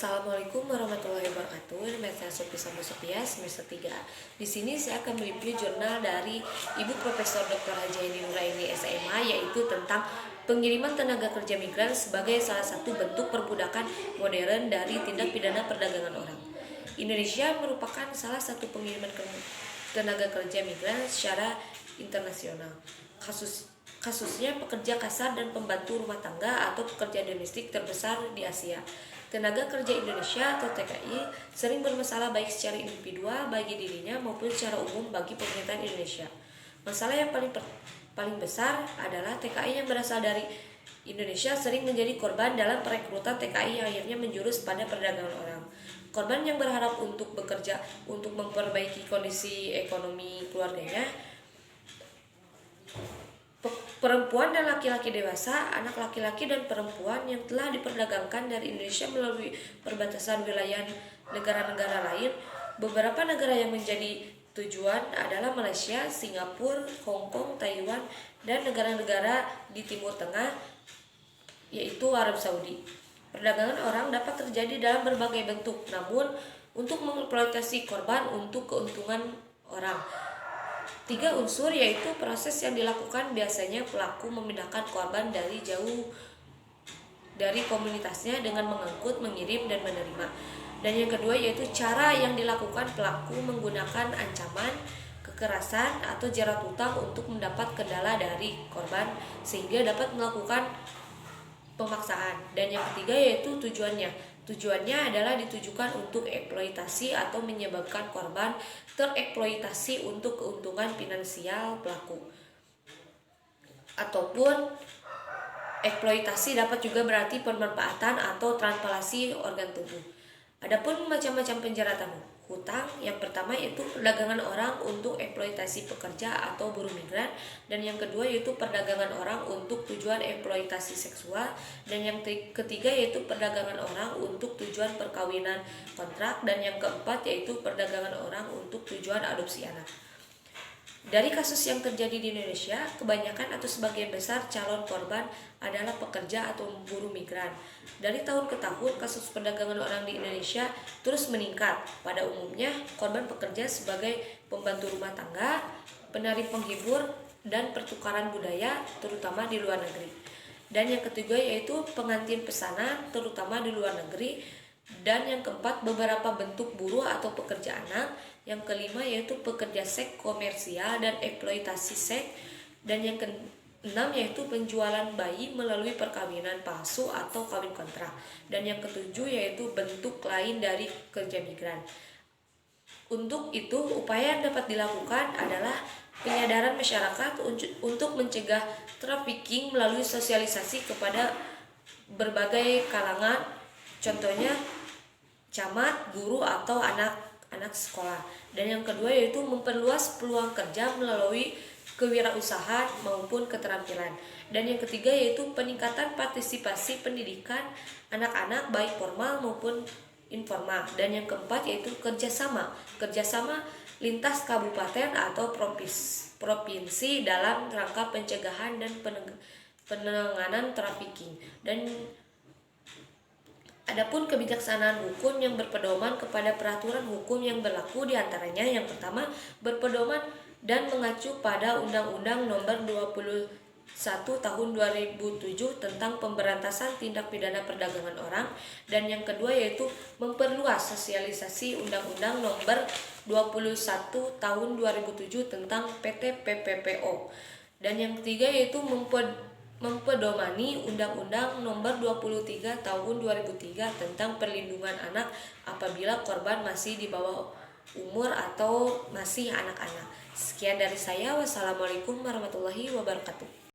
Assalamualaikum warahmatullahi wabarakatuh. Nama saya Sophie Sambo Sophia, semester 3. Di sini saya akan mereview jurnal dari Ibu Profesor Dr. Haji Heni Nuraini SMA, yaitu tentang pengiriman tenaga kerja migran sebagai salah satu bentuk perbudakan modern dari tindak pidana perdagangan orang. Indonesia merupakan salah satu pengiriman tenaga kerja migran secara internasional. Kasusnya pekerja kasar dan pembantu rumah tangga atau pekerja domestik terbesar di Asia. Tenaga kerja Indonesia atau TKI sering bermasalah baik secara individual bagi dirinya maupun secara umum bagi pemerintahan Indonesia. Masalah yang paling besar adalah TKI yang berasal dari Indonesia sering menjadi korban dalam perekrutan TKI yang akhirnya menjurus pada perdagangan orang. Korban yang berharap untuk bekerja untuk memperbaiki kondisi ekonomi keluarganya, perempuan dan laki-laki dewasa, anak laki-laki dan perempuan yang telah diperdagangkan dari Indonesia melalui perbatasan wilayah negara-negara lain. Beberapa negara yang menjadi tujuan adalah Malaysia, Singapura, Hong Kong, Taiwan, dan negara-negara di Timur Tengah, yaitu Arab Saudi. Perdagangan orang dapat terjadi dalam berbagai bentuk, namun untuk mengeksploitasi korban untuk keuntungan orang. 3 unsur, yaitu proses yang dilakukan biasanya pelaku memindahkan korban dari jauh dari komunitasnya dengan mengangkut, mengirim, dan menerima. Dan yang kedua yaitu cara yang dilakukan pelaku menggunakan ancaman, kekerasan, atau jerat hutang untuk mendapat kendala dari korban sehingga dapat melakukan pemaksaan. Dan yang ketiga yaitu tujuannya. Tujuannya adalah ditujukan untuk eksploitasi atau menyebabkan korban tereksploitasi untuk keuntungan finansial pelaku. Ataupun eksploitasi dapat juga berarti pemanfaatan atau transplantasi organ tubuh. Adapun macam-macam penjeratan hutang, yang pertama yaitu perdagangan orang untuk eksploitasi pekerja atau buruh migran, dan yang kedua yaitu perdagangan orang untuk tujuan eksploitasi seksual, dan yang ketiga yaitu perdagangan orang untuk tujuan perkawinan kontrak, dan yang keempat yaitu perdagangan orang untuk tujuan adopsi anak. Dari kasus yang terjadi di Indonesia, kebanyakan atau sebagian besar calon korban adalah pekerja atau buruh migran. Dari tahun ke tahun, kasus perdagangan orang di Indonesia terus meningkat. Pada umumnya, korban pekerja sebagai pembantu rumah tangga, penari penghibur, dan pertukaran budaya, terutama di luar negeri. Dan yang ketiga yaitu pengantin pesanan, terutama di luar negeri. Dan yang keempat, beberapa bentuk buruh atau pekerja anak. Yang kelima yaitu pekerja seks komersial dan eksploitasi seks. Dan yang keenam yaitu penjualan bayi melalui perkawinan palsu atau kawin kontrak. Dan yang ketujuh yaitu bentuk lain dari kerja migran. Untuk itu, upaya yang dapat dilakukan adalah penyadaran masyarakat untuk mencegah trafficking melalui sosialisasi kepada berbagai kalangan, contohnya camat, guru, atau anak sekolah. Dan yang kedua yaitu memperluas peluang kerja melalui kewirausahaan maupun keterampilan. Dan yang ketiga yaitu peningkatan partisipasi pendidikan anak-anak baik formal maupun informal. Dan yang keempat yaitu kerjasama lintas kabupaten atau provinsi dalam rangka pencegahan dan penanganan trafficking. Dan adapun kebijaksanaan hukum yang berpedoman kepada peraturan hukum yang berlaku, diantaranya yang pertama berpedoman dan mengacu pada Undang-Undang Nomor 21 Tahun 2007 tentang pemberantasan tindak pidana perdagangan orang, dan yang kedua yaitu memperluas sosialisasi Undang-Undang Nomor 21 Tahun 2007 tentang PT-PPPO, dan yang ketiga yaitu mempedomani Undang-Undang Nomor 23 Tahun 2003 tentang perlindungan anak apabila korban masih di bawah umur atau masih anak-anak. Sekian dari saya. Wassalamualaikum warahmatullahi wabarakatuh.